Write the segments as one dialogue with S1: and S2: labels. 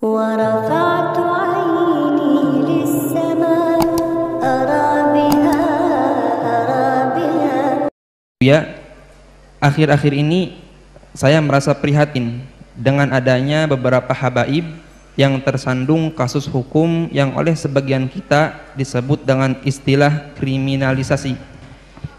S1: ورفعت عيني للسماء أرى بها
S2: Ya, akhir-akhir ini saya merasa prihatin dengan adanya beberapa habaib yang tersandung kasus hukum yang oleh sebagian kita disebut dengan istilah kriminalisasi.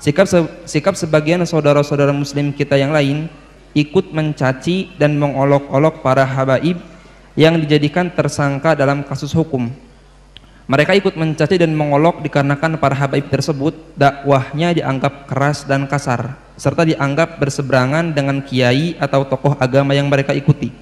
S2: Sikap sebagian saudara-saudara muslim kita yang lain ikut mencaci dan mengolok-olok para habaib yang dijadikan tersangka dalam kasus hukum. Mereka ikut mencaci dan mengolok dikarenakan para habaib tersebut dakwahnya dianggap keras dan kasar, serta dianggap berseberangan dengan kiai atau tokoh agama yang mereka ikuti.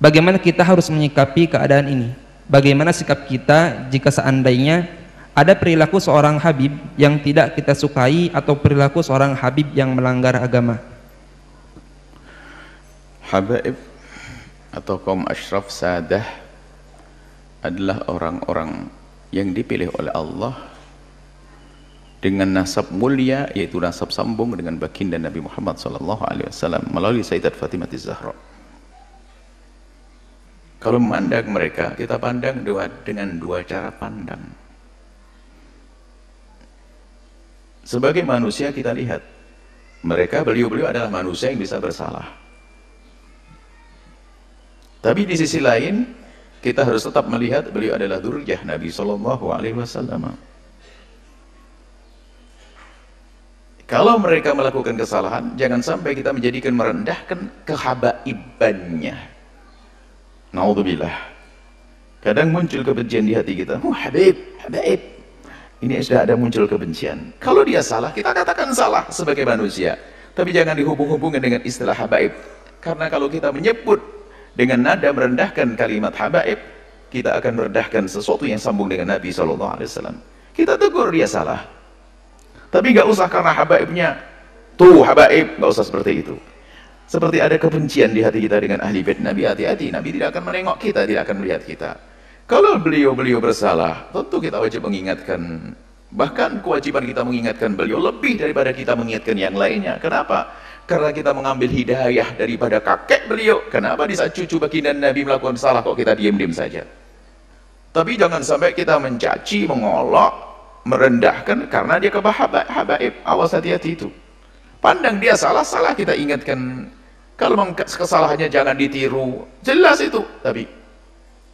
S2: Bagaimana kita harus menyikapi keadaan ini? Bagaimana sikap kita jika seandainya ada perilaku seorang habib yang tidak kita sukai atau perilaku seorang habib yang melanggar agama?
S3: Habaib atau kaum asyraf sadah adalah orang-orang yang dipilih oleh Allah dengan nasab mulia, yaitu nasab sambung dengan baginda Nabi Muhammad SAW melalui Sayyidat Fatimah Az-Zahra. Kalau memandang mereka, kita pandang dengan dua cara pandang. Sebagai manusia kita lihat mereka, beliau-beliau adalah manusia yang bisa bersalah. Tapi di sisi lain kita harus tetap melihat beliau adalah dzurriyyah Nabi SAW. Kalau mereka melakukan kesalahan, jangan sampai kita menjadikan merendahkan kehabaibannya. Naudzubillah. Kadang muncul kebencian di hati kita. Habib. Ini sudah ada muncul kebencian. Kalau dia salah, kita katakan salah sebagai manusia. Tapi jangan dihubung-hubungkan dengan istilah habaib. Karena kalau kita menyebut dengan nada merendahkan kalimat habaib, kita akan merendahkan sesuatu yang sambung dengan Nabi SAW. Kita tegur dia salah, tapi nggak usah karena habaibnya tuh habaib, nggak usah seperti itu. Seperti ada kebencian di hati kita dengan ahli bait Nabi, hati-hati, Nabi tidak akan menengok kita, tidak akan melihat kita. Kalau beliau bersalah, tentu kita wajib mengingatkan. Bahkan kewajiban kita mengingatkan beliau lebih daripada kita mengingatkan yang lainnya. Kenapa? Karena kita mengambil hidayah daripada kakek beliau. Kenapa di saat cucu baginda Nabi melakukan salah kok kita diam-diam saja? Tapi jangan sampai kita mencaci, mengolok, merendahkan karena dia habaib. Awas, hati-hati itu. Pandang dia salah kita ingatkan. Kalau kesalahannya jangan ditiru, jelas itu. Tapi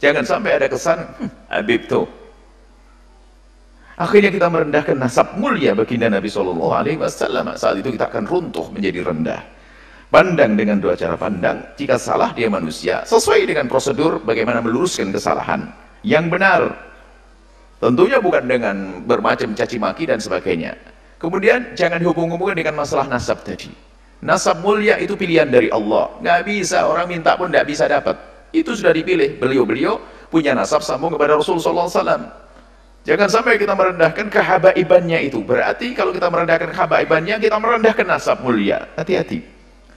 S3: jangan sampai ada kesan habib tuh. Akhirnya kita merendahkan nasab mulia baginda Nabi SAW. Saat itu kita akan runtuh menjadi rendah. Pandang dengan dua cara pandang. Jika salah dia manusia, sesuai dengan prosedur bagaimana meluruskan kesalahan yang benar. Tentunya bukan dengan bermacam caci maki dan sebagainya. Kemudian jangan dihubung-hubungkan dengan masalah nasab tadi. Nasab mulia itu pilihan dari Allah. Nggak bisa, orang minta pun nggak bisa dapat. Itu sudah dipilih. Beliau punya nasab sambung kepada Rasulullah SAW. Jangan sampai kita merendahkan kehabaibannya itu. Berarti kalau kita merendahkan kehabaibannya, kita merendahkan nasab mulia. Hati-hati.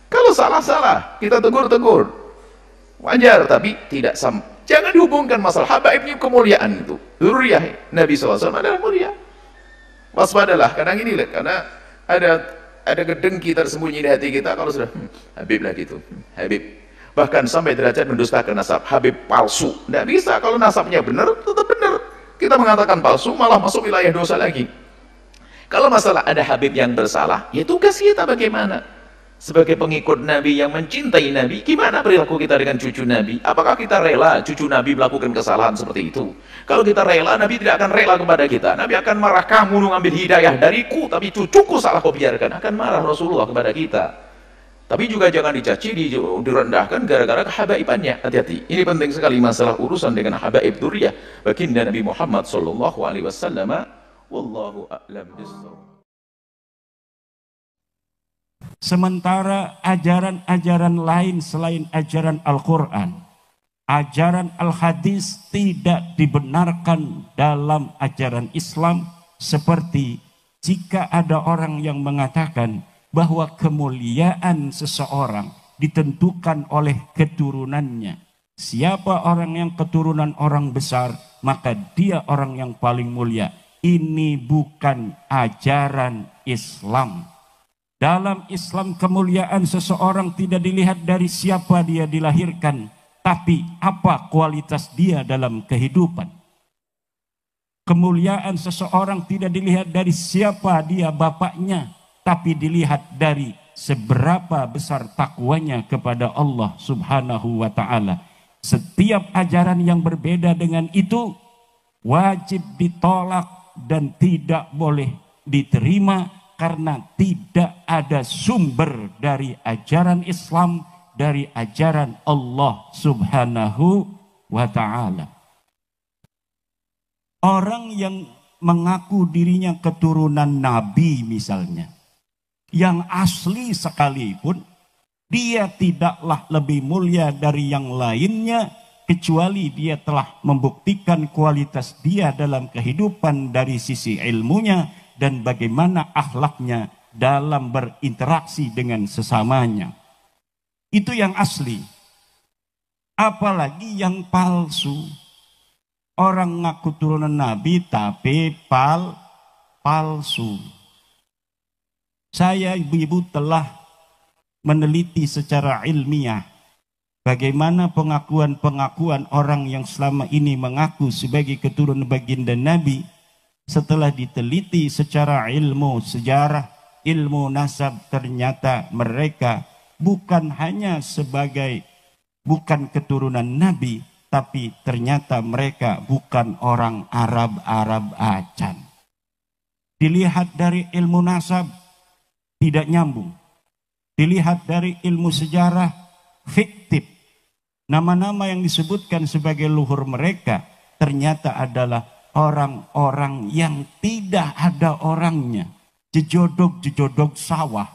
S3: Kalau salah, kita tegur. Wajar, tapi tidak jangan dihubungkan masalah habaibnya kemuliaan itu. Dzurriyyah Nabi SAW adalah mulia. Waspadalah, kadang ini karena ada gedengki tersembunyi di hati kita. Kalau sudah habib lah gitu, habib. Bahkan sampai derajat mendustakan nasab, habib palsu. Tidak bisa, kalau nasabnya benar, tetap benar. Kita mengatakan palsu, malah masuk wilayah dosa lagi. Kalau masalah ada habib yang bersalah, ya tugas kita bagaimana? Sebagai pengikut Nabi yang mencintai Nabi, gimana perilaku kita dengan cucu Nabi? Apakah kita rela cucu Nabi melakukan kesalahan seperti itu? Kalau kita rela, Nabi tidak akan rela kepada kita. Nabi akan marah, kamu mengambil hidayah dariku, tapi cucuku salah kau biarkan. Akan marah Rasulullah kepada kita. Tapi juga jangan dicaci, direndahkan gara-gara kehabaibannya. Hati-hati. Ini penting sekali masalah urusan dengan habaib dzurriyyah baginda Nabi Muhammad SAW. Wallahu a'lam bishawab.
S4: Sementara ajaran-ajaran lain selain ajaran Al-Quran, ajaran Al-Hadis tidak dibenarkan dalam ajaran Islam. Seperti jika ada orang yang mengatakan bahwa kemuliaan seseorang ditentukan oleh keturunannya. Siapa orang yang keturunan orang besar, maka dia orang yang paling mulia. Ini bukan ajaran Islam. Dalam Islam kemuliaan seseorang tidak dilihat dari siapa dia dilahirkan, tapi apa kualitas dia dalam kehidupan. Kemuliaan seseorang tidak dilihat dari siapa dia bapaknya, tapi dilihat dari seberapa besar takwanya kepada Allah Subhanahu wa ta'ala. Setiap ajaran yang berbeda dengan itu wajib ditolak dan tidak boleh diterima, karena tidak ada sumber dari ajaran Islam, dari ajaran Allah Subhanahu wa ta'ala. Orang yang mengaku dirinya keturunan Nabi misalnya, yang asli sekalipun, dia tidaklah lebih mulia dari yang lainnya, kecuali dia telah membuktikan kualitas dia dalam kehidupan dari sisi ilmunya dan bagaimana akhlaknya dalam berinteraksi dengan sesamanya. Itu yang asli. Apalagi yang palsu. Orang ngaku turunan Nabi tapi palsu. Saya ibu-ibu telah meneliti secara ilmiah bagaimana pengakuan-pengakuan orang yang selama ini mengaku sebagai keturunan baginda Nabi. Setelah diteliti secara ilmu sejarah, ilmu nasab, ternyata mereka bukan hanya bukan keturunan Nabi, tapi ternyata mereka bukan orang Arab acan. Dilihat dari ilmu nasab, tidak nyambung. Dilihat dari ilmu sejarah, fiktif. Nama-nama yang disebutkan sebagai luhur mereka ternyata adalah orang-orang yang tidak ada orangnya. Jejodok-jejodok sawah.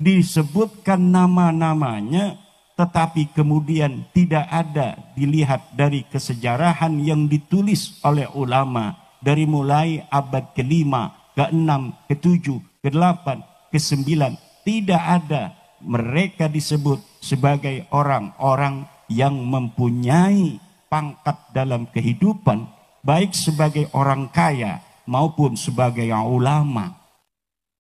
S4: Disebutkan nama-namanya, tetapi kemudian tidak ada dilihat dari kesejarahan yang ditulis oleh ulama dari mulai abad ke-5, ke-6, ke-7, ke-8, ke-9. Tidak ada mereka disebut sebagai orang-orang yang mempunyai pangkat dalam kehidupan, baik sebagai orang kaya maupun sebagai ulama.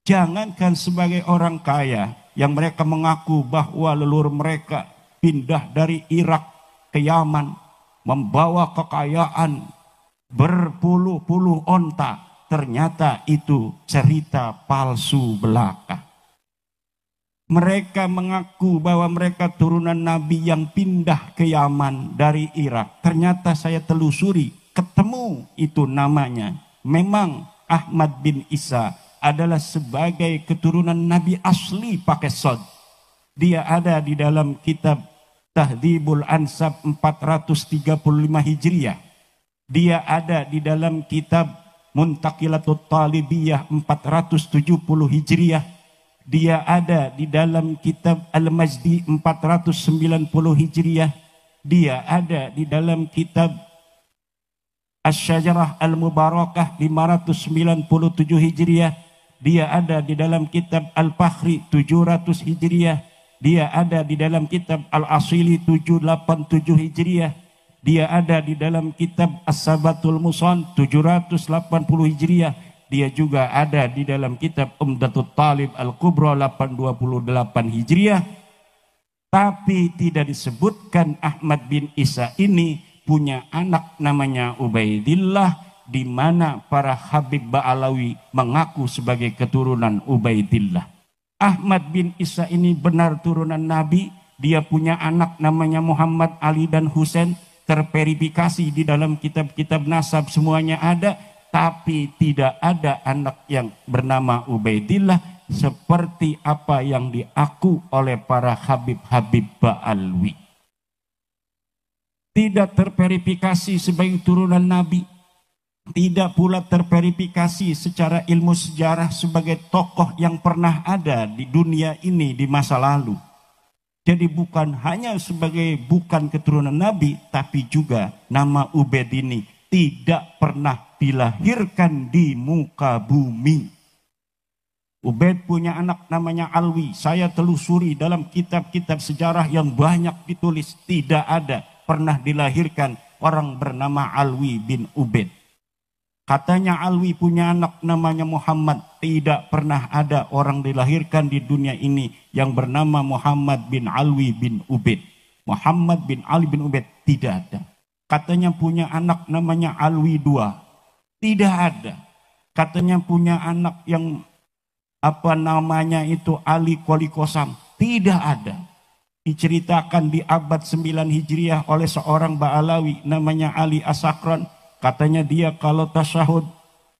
S4: Jangankan sebagai orang kaya, yang mereka mengaku bahwa leluhur mereka pindah dari Irak ke Yaman, membawa kekayaan berpuluh-puluh onta. Ternyata itu cerita palsu belaka. Mereka mengaku bahwa mereka turunan Nabi yang pindah ke Yaman dari Irak. Ternyata saya telusuri, ketemu itu namanya. Memang Ahmad bin Isa adalah sebagai keturunan Nabi asli pakai sod. Dia ada di dalam kitab Tahdhibul Ansab 435 Hijriah. Dia ada di dalam kitab Muntaqilatut Talibiyah 470 Hijriah. Dia ada di dalam kitab Al-Majdi 490 Hijriah. Dia ada di dalam kitab Asy-Syajarah Al-Mubarakah 597 Hijriah. Dia ada di dalam kitab Al-Fakhri 700 Hijriah. Dia ada di dalam kitab Al-Asili 787 Hijriah. Dia ada di dalam kitab As-Sabatul Musan 780 Hijriah. Dia juga ada di dalam kitab Umdatul Talib Al-Kubra 828 Hijriah. Tapi tidak disebutkan Ahmad bin Isa ini punya anak namanya Ubaidillah, di mana para Habib Ba'alawi mengaku sebagai keturunan Ubaidillah. Ahmad bin Isa ini benar turunan Nabi. Dia punya anak namanya Muhammad, Ali dan Husain. Terverifikasi di dalam kitab-kitab nasab semuanya ada. Tapi tidak ada anak yang bernama Ubaidillah seperti apa yang diaku oleh para Habib-Habib Ba'alawi. Tidak terverifikasi sebagai turunan Nabi. Tidak pula terverifikasi secara ilmu sejarah sebagai tokoh yang pernah ada di dunia ini di masa lalu. Jadi bukan hanya sebagai bukan keturunan Nabi, tapi juga nama Ubaid ini tidak pernah dilahirkan di muka bumi. Ubaid punya anak namanya Alwi. Saya telusuri dalam kitab-kitab sejarah yang banyak ditulis, tidak ada pernah dilahirkan orang bernama Alwi bin Ubaid. Katanya Alwi punya anak namanya Muhammad. Tidak pernah ada orang dilahirkan di dunia ini yang bernama Muhammad bin Alwi bin Ubaid. Muhammad bin Ali bin Ubaid, tidak ada. Katanya punya anak namanya Alwi II, tidak ada. Katanya punya anak yang apa namanya itu Ali Kolikosam, tidak ada. Diceritakan di abad 9 Hijriah oleh seorang Ba'alawi namanya Ali Asakran. Katanya dia kalau tasyahud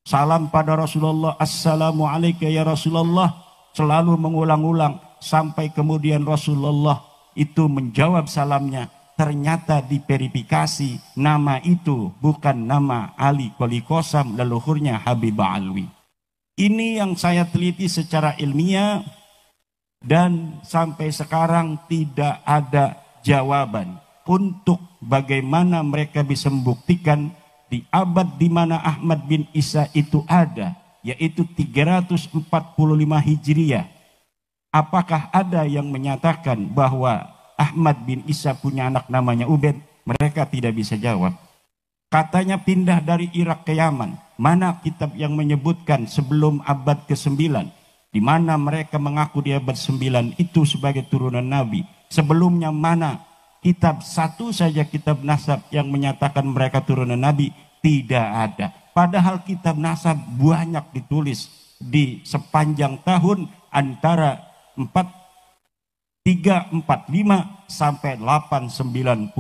S4: salam pada Rasulullah, Assalamualaikum ya Rasulullah, selalu mengulang-ulang sampai kemudian Rasulullah itu menjawab salamnya. Ternyata diverifikasi nama itu bukan nama Ali Kolikosam, leluhurnya Habib Alwi. Ini yang saya teliti secara ilmiah dan sampai sekarang tidak ada jawaban untuk bagaimana mereka bisa membuktikan di abad di mana Ahmad bin Isa itu ada, yaitu 345 Hijriah. Apakah ada yang menyatakan bahwa Ahmad bin Isa punya anak namanya Ubaid? Mereka tidak bisa jawab. Katanya pindah dari Irak ke Yaman. Mana kitab yang menyebutkan sebelum abad ke-9? Di mana mereka mengaku di abad 9 itu sebagai turunan Nabi. Sebelumnya mana kitab satu saja kitab nasab yang menyatakan mereka turunan Nabi? Tidak ada. Padahal kitab nasab banyak ditulis di sepanjang tahun antara 345 sampai 895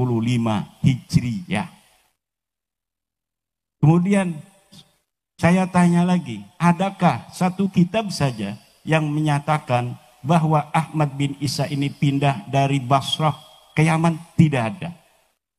S4: Hijriyah. Kemudian saya tanya lagi, adakah satu kitab saja yang menyatakan bahwa Ahmad bin Isa ini pindah dari Basrah ke Yaman? Tidak ada.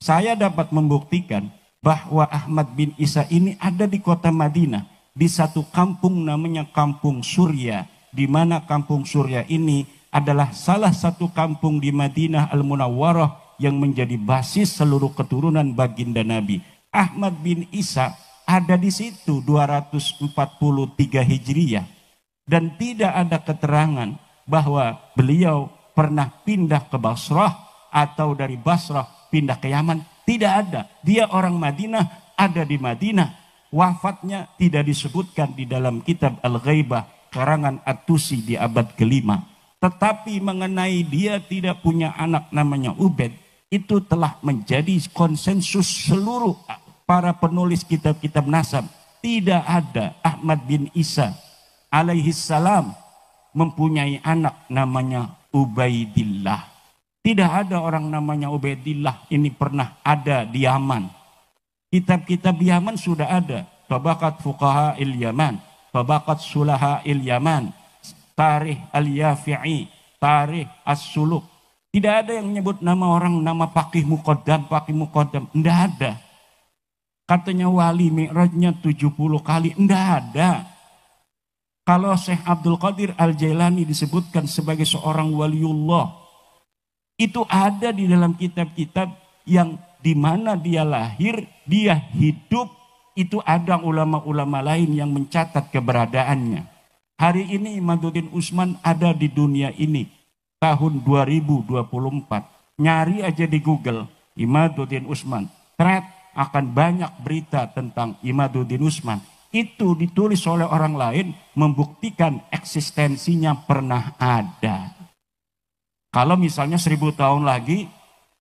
S4: Saya dapat membuktikan bahwa Ahmad bin Isa ini ada di kota Madinah, di satu kampung namanya Kampung Surya, di mana Kampung Surya ini adalah salah satu kampung di Madinah Al-Munawwarah yang menjadi basis seluruh keturunan baginda Nabi. Ahmad bin Isa ada di situ 243 Hijriyah. Dan tidak ada keterangan bahwa beliau pernah pindah ke Basrah atau dari Basrah pindah ke Yaman. Tidak ada. Dia orang Madinah, ada di Madinah. Wafatnya tidak disebutkan di dalam kitab Al-Ghaibah karangan At-Tusi di abad ke-5. Tetapi mengenai dia tidak punya anak namanya Ubaid, itu telah menjadi konsensus seluruh para penulis kitab-kitab nasab. Tidak ada Ahmad bin Isa alaihissalam mempunyai anak namanya Ubaidillah. Tidak ada orang namanya Ubaidillah ini pernah ada di Yaman. Kitab-kitab Yaman sudah ada. Tabaqat Fuqaha il-Yaman, Tabaqat Sulaha il-Yaman, Tarikh Al-Yafi'i, Tarikh As-Suluk. Tidak ada yang menyebut nama orang, nama Faqih Muqaddam, Faqih Muqaddam. Tidak ada. Katanya wali mi'rajnya 70 kali. Tidak ada. Kalau Syekh Abdul Qadir Al-Jailani disebutkan sebagai seorang waliullah, itu ada di dalam kitab-kitab yang di mana dia lahir, dia hidup, itu ada ulama-ulama lain yang mencatat keberadaannya. Hari ini Imaduddin Usman ada di dunia ini tahun 2024. Nyari aja di Google Imaduddin Usman, thread akan banyak berita tentang Imaduddin Usman. Itu ditulis oleh orang lain membuktikan eksistensinya pernah ada. Kalau misalnya 1000 tahun lagi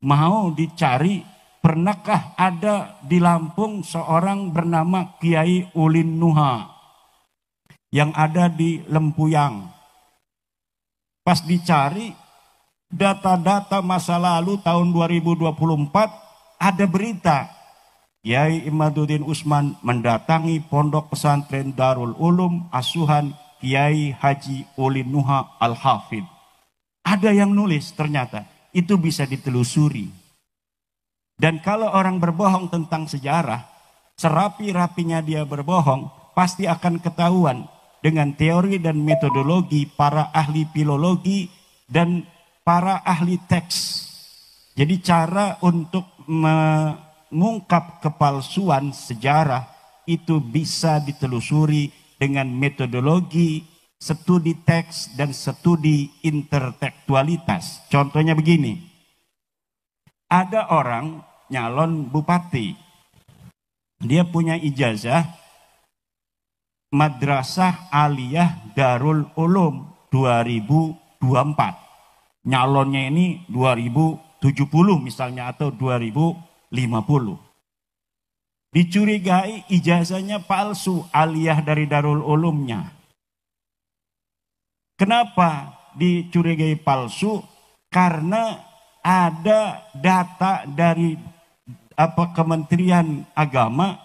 S4: mau dicari, pernahkah ada di Lampung seorang bernama Kiai Ulin Nuha yang ada di Lempuyang? Pas dicari data-data masa lalu tahun 2024 ada berita Kiai Imaduddin Usman mendatangi pondok pesantren Darul Ulum asuhan Kiai Haji Ulin Nuha Al-Hafidh. Ada yang nulis, ternyata itu bisa ditelusuri. Dan kalau orang berbohong tentang sejarah, serapi-rapinya dia berbohong, pasti akan ketahuan dengan teori dan metodologi para ahli filologi dan para ahli teks. Jadi cara untuk mengungkap kepalsuan sejarah itu bisa ditelusuri dengan metodologi studi teks dan studi intertekstualitas. Contohnya begini, ada orang nyalon bupati, dia punya ijazah Madrasah Aliyah Darul Ulum 2024. Nyalonnya ini 2024. misalnya atau 2050. Dicurigai ijazahnya palsu, aliyah dari Darul Ulumnya. Kenapa dicurigai palsu? Karena ada data dari Kementerian Agama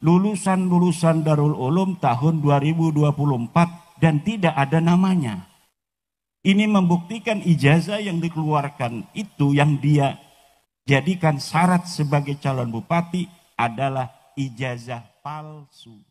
S4: lulusan-lulusan Darul Ulum tahun 2024 dan tidak ada namanya. Ini membuktikan ijazah yang dikeluarkan itu yang dia jadikan syarat sebagai calon bupati adalah ijazah palsu.